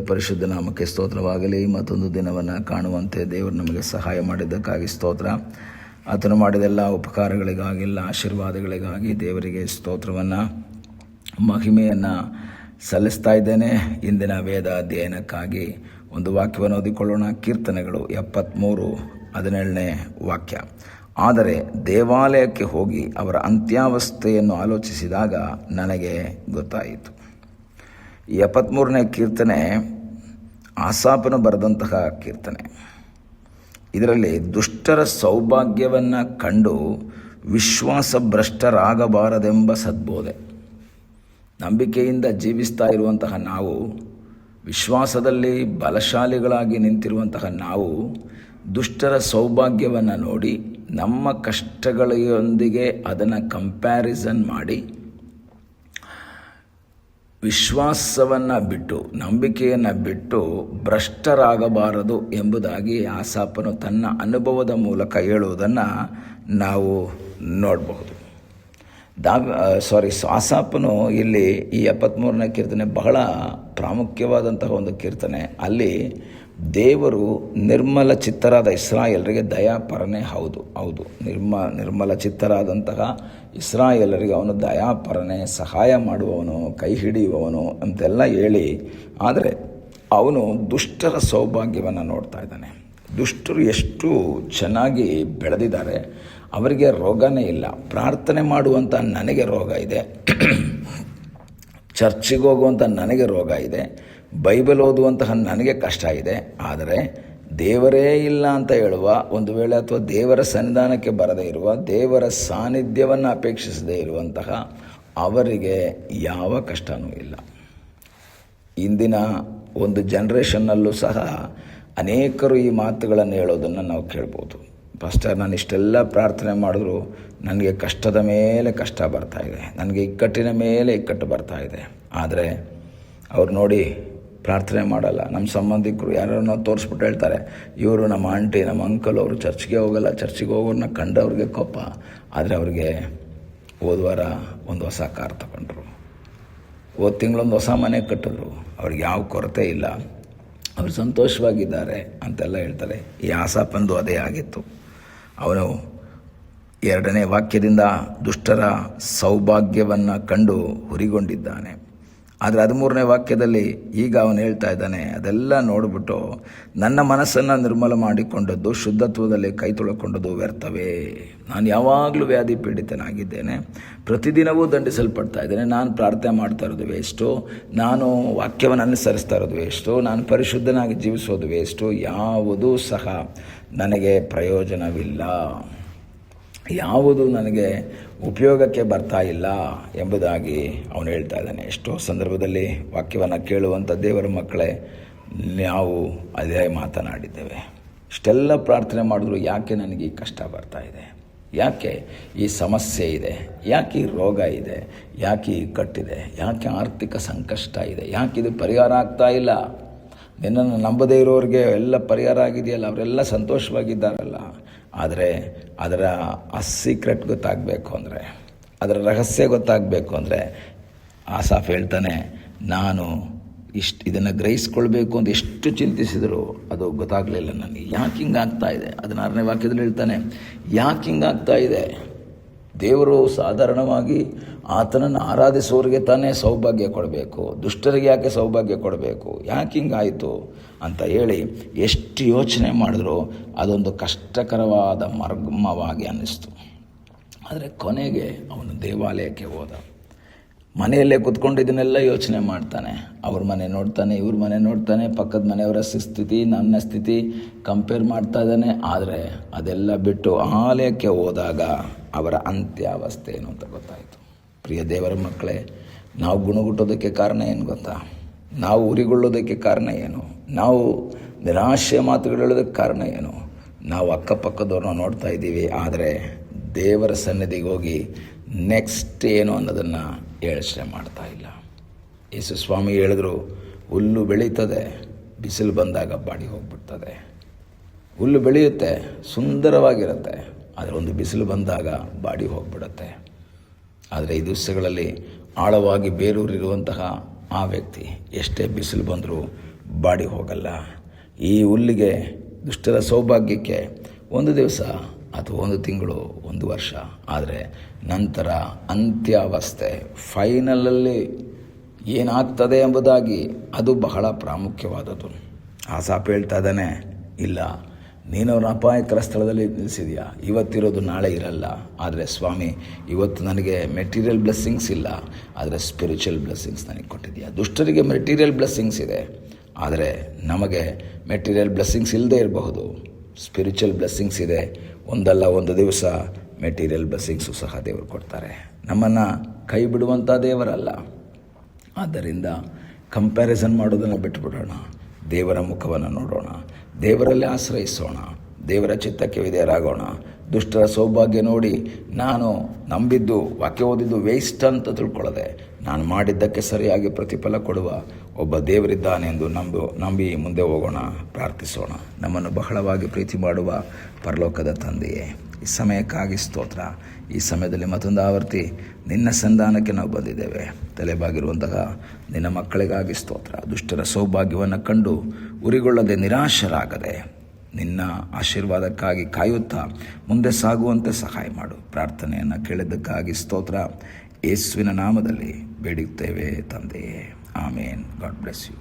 ಪರಿಶುದ್ಧ ನಾಮಕ್ಕೆ ಸ್ತೋತ್ರವಾಗಲಿ. ಮತ್ತೊಂದು ದಿನವನ್ನು ಕಾಣುವಂತೆ ದೇವರು ನಮಗೆ ಸಹಾಯ ಮಾಡಿದ್ದಕ್ಕಾಗಿ ಸ್ತೋತ್ರ. ಆತನು ಮಾಡಿದೆಲ್ಲ ಉಪಕಾರಗಳಿಗಾಗಿಲ್ಲ ಆಶೀರ್ವಾದಗಳಿಗಾಗಿ ದೇವರಿಗೆ ಸ್ತೋತ್ರವನ್ನು ಮಹಿಮೆಯನ್ನು ಸಲ್ಲಿಸ್ತಾ ಇದ್ದೇನೆ. ಇಂದಿನ ವೇದ ಅಧ್ಯಯನಕ್ಕಾಗಿ ಒಂದು ವಾಕ್ಯವನ್ನು ಓದಿಕೊಳ್ಳೋಣ. ಕೀರ್ತನೆಗಳು 73:17 ವಾಕ್ಯ. ಆದರೆ ದೇವಾಲಯಕ್ಕೆ ಹೋಗಿ ಅವರ ಅಂತ್ಯಾವಸ್ಥೆಯನ್ನು ಆಲೋಚಿಸಿದಾಗ ನನಗೆ ಗೊತ್ತಾಯಿತು. ಈ 73ನೇ ಕೀರ್ತನೆ ಆಸಾಫನು ಬರೆದಂತಹ ಕೀರ್ತನೆ. ಇದರಲ್ಲಿ ದುಷ್ಟರ ಸೌಭಾಗ್ಯವನ್ನು ಕಂಡು ವಿಶ್ವಾಸಭ್ರಷ್ಟರಾಗಬಾರದೆಂಬ ಸದ್ಬೋಧೆ. ನಂಬಿಕೆಯಿಂದ ಜೀವಿಸ್ತಾ ಇರುವಂತಹ ನಾವು, ವಿಶ್ವಾಸದಲ್ಲಿ ಬಲಶಾಲಿಗಳಾಗಿ ನಿಂತಿರುವಂತಹ ನಾವು ದುಷ್ಟರ ಸೌಭಾಗ್ಯವನ್ನು ನೋಡಿ ನಮ್ಮ ಕಷ್ಟಗಳೊಂದಿಗೆ ಅದನ್ನು ಕಂಪ್ಯಾರಿಸನ್ ಮಾಡಿ ವಿಶ್ವಾಸವನ್ನು ಬಿಟ್ಟು, ನಂಬಿಕೆಯನ್ನು ಬಿಟ್ಟು ಭ್ರಷ್ಟರಾಗಬಾರದು ಎಂಬುದಾಗಿ ಆಸಾಫನು ತನ್ನ ಅನುಭವದ ಮೂಲಕ ಹೇಳುವುದನ್ನು ನಾವು ನೋಡಬಹುದು. ಆಸಾಫನು ಇಲ್ಲಿ ಈ 73ನೇ ಕೀರ್ತನೆ ಬಹಳ ಪ್ರಾಮುಖ್ಯವಾದಂತಹ ಒಂದು ಕೀರ್ತನೆ. ಅಲ್ಲಿ ದೇವರು ನಿರ್ಮಲ ಚಿತ್ತರಾದ ಇಸ್ರಾಯೇಲರಿಗೆ ದಯಾಪರನೇ. ಹೌದು ನಿರ್ಮಲ ಚಿತ್ತರಾದಂತಹ ಇಸ್ರಾಯೇಲರಿಗೆ ಅವನು ದಯಾಪರನೇ, ಸಹಾಯ ಮಾಡುವವನು, ಕೈ ಹಿಡಿಯುವವನು ಅಂತೆಲ್ಲ ಹೇಳಿ, ಆದರೆ ಅವನು ದುಷ್ಟರ ಸೌಭಾಗ್ಯವನ್ನು ನೋಡ್ತಾ ಇದ್ದಾನೆ. ದುಷ್ಟರು ಎಷ್ಟು ಚೆನ್ನಾಗಿ ಬೆಳೆದಿದ್ದಾರೆ, ಅವರಿಗೆ ರೋಗನೇ ಇಲ್ಲ. ಪ್ರಾರ್ಥನೆ ಮಾಡುವಂಥ ನನಗೆ ರೋಗ ಇದೆ, ಚರ್ಚಿಗೆ ಹೋಗುವಂಥ ನನಗೆ ರೋಗ ಇದೆ, ಬೈಬಲ್ ಓದುವಂತಹ ನನಗೆ ಕಷ್ಟ ಇದೆ. ಆದರೆ ದೇವರೇ ಇಲ್ಲ ಅಂತ ಹೇಳುವ, ಒಂದು ವೇಳೆ ಅಥವಾ ದೇವರ ಸನ್ನಿಧಾನಕ್ಕೆ ಬರದೇ ಇರುವ, ದೇವರ ಸಾನ್ನಿಧ್ಯವನ್ನು ಅಪೇಕ್ಷಿಸದೇ ಇರುವಂತಹ ಅವರಿಗೆ ಯಾವ ಕಷ್ಟವೂ ಇಲ್ಲ. ಇಂದಿನ ಒಂದು ಜನ್ರೇಷನ್ನಲ್ಲೂ ಸಹ ಅನೇಕರು ಈ ಮಾತುಗಳನ್ನು ಹೇಳೋದನ್ನು ನಾವು ಕೇಳ್ಬೋದು. ಪಾಸ್ಟರ್, ನಾನು ಇಷ್ಟೆಲ್ಲ ಪ್ರಾರ್ಥನೆ ಮಾಡಿದ್ರು ನನಗೆ ಕಷ್ಟದ ಮೇಲೆ ಕಷ್ಟ ಬರ್ತಾಯಿದೆ, ನನಗೆ ಇಕ್ಕಟ್ಟಿನ ಮೇಲೆ ಇಕ್ಕಟ್ಟು ಬರ್ತಾಯಿದೆ. ಆದರೆ ಅವ್ರು ನೋಡಿ ಪ್ರಾರ್ಥನೆ ಮಾಡಲ್ಲ. ನಮ್ಮ ಸಂಬಂಧಿಕರು ಯಾರನ್ನೋ ತೋರಿಸ್ಬಿಟ್ಟು ಹೇಳ್ತಾರೆ, ಇವರು ನಮ್ಮ ಆಂಟಿ, ನಮ್ಮ ಅಂಕಲ್, ಅವರು ಚರ್ಚ್ಗೆ ಹೋಗಲ್ಲ, ಚರ್ಚಿಗೆ ಹೋಗೋರನ್ನ ಕಂಡವ್ರಿಗೆ ಕೋಪ. ಆದರೆ ಅವ್ರಿಗೆ ಹೋದ್ವಾರ ಒಂದು ಹೊಸ ಕಾರ್ ತಗೊಂಡ್ರು, ಹೋದ ತಿಂಗಳೊಂದು ಹೊಸ ಮನೆ ಕಟ್ಟಿದ್ರು, ಅವ್ರಿಗೆ ಯಾವ ಕೊರತೆ ಇಲ್ಲ, ಅವರು ಸಂತೋಷವಾಗಿದ್ದಾರೆ ಅಂತೆಲ್ಲ ಹೇಳ್ತಾರೆ. ಈ ಆಸಾಫಂದು ಅದೇ ಆಗಿತ್ತು. ಅವನು 2ನೇ ವಾಕ್ಯದಿಂದ ದುಷ್ಟರ ಸೌಭಾಗ್ಯವನ್ನು ಕಂಡು ಹುರಿಗೊಂಡಿದ್ದಾನೆ. ಆದರೆ 13ನೇ ವಾಕ್ಯದಲ್ಲಿ ಈಗ ಅವನು ಹೇಳ್ತಾ ಇದ್ದಾನೆ, ಅದೆಲ್ಲ ನೋಡಿಬಿಟ್ಟು ನನ್ನ ಮನಸ್ಸನ್ನು ನಿರ್ಮಲ ಮಾಡಿಕೊಂಡದ್ದು, ಶುದ್ಧತ್ವದಲ್ಲಿ ಕೈ ತೊಳ್ಕೊಂಡದ್ದು ವ್ಯರ್ಥವೇ. ನಾನು ಯಾವಾಗಲೂ ವ್ಯಾಧಿ ಪೀಡಿತನಾಗಿದ್ದೇನೆ, ಪ್ರತಿದಿನವೂ ದಂಡಿಸಲ್ಪಡ್ತಾ ಇದ್ದೇನೆ, ನಾನು ಪ್ರಾರ್ಥನೆ ಮಾಡ್ತಾ ಇರೋದು ವೇಸ್ಟು, ನಾನು ವಾಕ್ಯವನ್ನು ಅನುಸರಿಸ್ತಾ ಇರೋದು ವೇಸ್ಟು, ನಾನು ಪರಿಶುದ್ಧನಾಗಿ ಜೀವಿಸೋದು ವೇಸ್ಟು, ಯಾವುದೂ ಸಹ ನನಗೆ ಪ್ರಯೋಜನವಿಲ್ಲ, ಯಾವುದು ನನಗೆ ಉಪಯೋಗಕ್ಕೆ ಬರ್ತಾ ಇಲ್ಲ ಎಂಬುದಾಗಿ ಅವನು ಹೇಳ್ತಾ ಇದ್ದಾನೆ. ಎಷ್ಟೋ ಸಂದರ್ಭದಲ್ಲಿ ವಾಕ್ಯವನ್ನು ಕೇಳುವಂಥ ದೇವರ ಮಕ್ಕಳೇ, ನಾವು ಅದೇ ಮಾತನಾಡಿದ್ದೇವೆ. ಇಷ್ಟೆಲ್ಲ ಪ್ರಾರ್ಥನೆ ಮಾಡಿದ್ರು ಯಾಕೆ ನನಗೆ ಈ ಕಷ್ಟ ಬರ್ತಾ ಇದೆ, ಯಾಕೆ ಈ ಸಮಸ್ಯೆ ಇದೆ, ಯಾಕೆ ಈ ರೋಗ ಇದೆ, ಯಾಕೆ ಈ ಕಟ್ಟಿದೆ, ಯಾಕೆ ಆರ್ಥಿಕ ಸಂಕಷ್ಟ ಇದೆ, ಯಾಕೆ ಇದು ಪರಿಹಾರ ಆಗ್ತಾ ಇಲ್ಲ. ನಿನ್ನನ್ನು ನಂಬದೇ ಇರೋರಿಗೆ ಎಲ್ಲ ಪರಿಹಾರ ಆಗಿದೆಯಲ್ಲ, ಅವರೆಲ್ಲ ಸಂತೋಷವಾಗಿದ್ದಾರಲ್ಲ. ಆದರೆ ಅದರ ಸೀಕ್ರೆಟ್ ಗೊತ್ತಾಗಬೇಕು ಅಂದರೆ, ಅದರ ರಹಸ್ಯ ಗೊತ್ತಾಗಬೇಕು ಅಂದರೆ ಆಸಾಫ್ ಹೇಳ್ತಾನೆ, ನಾನು ಇದನ್ನು ಗ್ರಹಿಸ್ಕೊಳ್ಬೇಕು ಅಂತ ಎಷ್ಟು ಚಿಂತಿಸಿದರೂ ಅದು ಗೊತ್ತಾಗಲಿಲ್ಲ ನನಗೆ. ಯಾಕೆ ಹಿಂಗಾಗ್ತಾ ಇದೆ? 16ನೇ ವಾಕ್ಯದಲ್ಲಿ ಹೇಳ್ತಾನೆ, ಯಾಕೆ ಹಿಂಗಾಗ್ತಾ ಇದೆ? ದೇವರು ಸಾಧಾರಣವಾಗಿ ಆತನನ್ನು ಆರಾಧಿಸುವವರಿಗೆ ತಾನೇ ಸೌಭಾಗ್ಯ ಕೊಡಬೇಕು, ದುಷ್ಟರಿಗೆ ಯಾಕೆ ಸೌಭಾಗ್ಯ ಕೊಡಬೇಕು, ಯಾಕೆ ಹಿಂಗಾಯಿತು ಅಂತ ಹೇಳಿ ಎಷ್ಟು ಯೋಚನೆ ಮಾಡಿದ್ರು ಅದೊಂದು ಕಷ್ಟಕರವಾದ ಮರ್ಮವಾಗಿ ಅನ್ನಿಸ್ತು. ಆದರೆ ಕೊನೆಗೆ ಅವನು ದೇವಾಲಯಕ್ಕೆ ಹೋದ. ಮನೆಯಲ್ಲೇ ಕೂತ್ಕೊಂಡು ಇದನ್ನೆಲ್ಲ ಯೋಚನೆ ಮಾಡ್ತಾನೆ. ಅವ್ರ ಮನೆ ನೋಡ್ತಾನೆ, ಇವ್ರ ಮನೆ ನೋಡ್ತಾನೆ, ಪಕ್ಕದ ಮನೆಯವರ ಸ್ಥಿತಿ, ನನ್ನ ಸ್ಥಿತಿ ಕಂಪೇರ್ ಮಾಡ್ತಾ ಇದ್ದಾನೆ. ಆದರೆ ಅದೆಲ್ಲ ಬಿಟ್ಟು ಆಲಯಕ್ಕೆ ಹೋದಾಗ ಅವರ ಅಂತ್ಯಾವಸ್ಥೆ ಏನು ಅಂತ ಗೊತ್ತಾಯಿತು. ಪ್ರಿಯ ದೇವರ ಮಕ್ಕಳೇ, ನಾವು ಗುಣಗುಟ್ಟೋದಕ್ಕೆ ಕಾರಣ ಏನು ಗೊತ್ತಾ? ನಾವು ಉರಿಗೊಳ್ಳೋದಕ್ಕೆ ಕಾರಣ ಏನು? ನಾವು ನಿರಾಶೆ ಮಾತುಗಳು ಹೇಳೋದಕ್ಕೆ ಕಾರಣ ಏನು? ನಾವು ಅಕ್ಕಪಕ್ಕದವ್ರನ್ನ ನೋಡ್ತಾ ಇದ್ದೀವಿ, ಆದರೆ ದೇವರ ಸನ್ನಿಧಿಗೆ ಹೋಗಿ ನೆಕ್ಸ್ಟ್ ಏನು ಅನ್ನೋದನ್ನು ಯೋಚನೆ ಮಾಡ್ತಾ ಇಲ್ಲ. ಯೇಸು ಸ್ವಾಮಿ ಹೇಳಿದ್ರು, ಹುಲ್ಲು ಬೆಳೀತದೆ, ಬಿಸಿಲು ಬಂದಾಗ ಬಾಡಿ ಹೋಗ್ಬಿಡ್ತದೆ. ಹುಲ್ಲು ಬೆಳೆಯುತ್ತೆ, ಸುಂದರವಾಗಿರುತ್ತೆ, ಆದರೆ ಒಂದು ಬಿಸಿಲು ಬಂದಾಗ ಬಾಡಿ ಹೋಗ್ಬಿಡುತ್ತೆ. ಆದರೆ ಈ ದಿವಸಗಳಲ್ಲಿ ಆಳವಾಗಿ ಬೇರೂರಿರುವಂತಹ ಆ ವ್ಯಕ್ತಿ ಎಷ್ಟೇ ಬಿಸಿಲು ಬಂದರೂ ಬಾಡಿ ಹೋಗಲ್ಲ. ಈ ಹುಲ್ಲಿಗೆ, ದುಷ್ಟರ ಸೌಭಾಗ್ಯಕ್ಕೆ ಒಂದು ದಿವಸ ಅಥವಾ ಒಂದು ತಿಂಗಳು, ಒಂದು ವರ್ಷ, ಆದರೆ ನಂತರ ಅಂತ್ಯಾವಸ್ಥೆ ಫೈನಲಲ್ಲಿ ಏನಾಗ್ತದೆ ಎಂಬುದಾಗಿ ಅದು ಬಹಳ ಪ್ರಾಮುಖ್ಯವಾದದ್ದು. ಆಸಾಪ್ ಹೇಳ್ತಾ ಇದ್ದಾನೆ, ಇಲ್ಲ, ನೀನು ಅವನ ಅಪಾಯಕರ ಸ್ಥಳದಲ್ಲಿ ನಿಲ್ಲಿಸಿದೆಯಾ, ಇವತ್ತಿರೋದು ನಾಳೆ ಇರಲ್ಲ. ಆದರೆ ಸ್ವಾಮಿ, ಇವತ್ತು ನನಗೆ ಮೆಟೀರಿಯಲ್ ಬ್ಲೆಸ್ಸಿಂಗ್ಸ್ ಇಲ್ಲ, ಆದರೆ ಸ್ಪಿರಿಚುವಲ್ ಬ್ಲೆಸ್ಸಿಂಗ್ಸ್ ನನಗೆ ಕೊಟ್ಟಿದೆಯಾ. ದುಷ್ಟರಿಗೆ ಮೆಟೀರಿಯಲ್ ಬ್ಲೆಸ್ಸಿಂಗ್ಸ್ ಇದೆ, ಆದರೆ ನಮಗೆ ಮೆಟೀರಿಯಲ್ ಬ್ಲೆಸ್ಸಿಂಗ್ಸ್ ಇಲ್ಲದೇ ಇರಬಹುದು, ಸ್ಪಿರಿಚುವಲ್ ಬ್ಲೆಸ್ಸಿಂಗ್ಸ್ ಇದೆ. ಒಂದಲ್ಲ ಒಂದು ದಿವಸ ಮೆಟೀರಿಯಲ್ ಬ್ಲೆಸ್ಸಿಂಗ್ಸು ಸಹ ದೇವರು ಕೊಡ್ತಾರೆ. ನಮ್ಮನ್ನು ಕೈ ಬಿಡುವಂಥ ದೇವರಲ್ಲ. ಆದ್ದರಿಂದ ಕಂಪ್ಯಾರಿಸನ್ ಮಾಡೋದನ್ನು ಬಿಟ್ಟುಬಿಡೋಣ, ದೇವರ ಮುಖವನ್ನು ನೋಡೋಣ, ದೇವರಲ್ಲಿ ಆಶ್ರಯಿಸೋಣ, ದೇವರ ಚಿತ್ತಕ್ಕೆ ವಿಧೇಯರಾಗೋಣ. ದುಷ್ಟರ ಸೌಭಾಗ್ಯ ನೋಡಿ ನಾನು ನಂಬಿದ್ದು, ವಾಕ್ಯ ಓದಿದ್ದು ವೇಸ್ಟ್ ಅಂತ ತಿಳ್ಕೊಳ್ಳದೆ, ನಾನು ಮಾಡಿದ್ದಕ್ಕೆ ಸರಿಯಾಗಿ ಪ್ರತಿಫಲ ಕೊಡುವ ಒಬ್ಬ ದೇವರಿದ್ದಾನೆ ಎಂದು ನಂಬಿ ಮುಂದೆ ಹೋಗೋಣ, ಪ್ರಾರ್ಥಿಸೋಣ. ನಮ್ಮನ್ನು ಬಹಳವಾಗಿ ಪ್ರೀತಿ ಮಾಡುವ ಪರಲೋಕದ ತಂದೆಯೇ, ಈ ಸಮಯಕ್ಕಾಗಿ ಸ್ತೋತ್ರ. ಈ ಸಮಯದಲ್ಲಿ ಮತ್ತೊಂದು ಆವರ್ತಿ ನಿನ್ನ ಸಂಧಾನಕ್ಕೆ ನಾವು ಬಂದಿದ್ದೇವೆ. ತಲೆಬಾಗಿರುವಂತಹ ನಿನ್ನ ಮಕ್ಕಳಿಗಾಗಿ ಸ್ತೋತ್ರ. ದುಷ್ಟರ ಸೌಭಾಗ್ಯವನ್ನು ಕಂಡು ಉರಿಗೊಳ್ಳದೆ, ನಿರಾಶರಾಗದೆ, ನಿನ್ನ ಆಶೀರ್ವಾದಕ್ಕಾಗಿ ಕಾಯುತ್ತಾ ಮುಂದೆ ಸಾಗುವಂತೆ ಸಹಾಯ ಮಾಡು. ಪ್ರಾರ್ಥನೆಯನ್ನು ಕೇಳಿದ್ದಕ್ಕಾಗಿ ಸ್ತೋತ್ರ. ಯೇಸುವಿನ ನಾಮದಲ್ಲಿ ಬೇಡುತ್ತೇವೆ ತಂದೆಯೇ, ಆಮೇನ್. God bless you.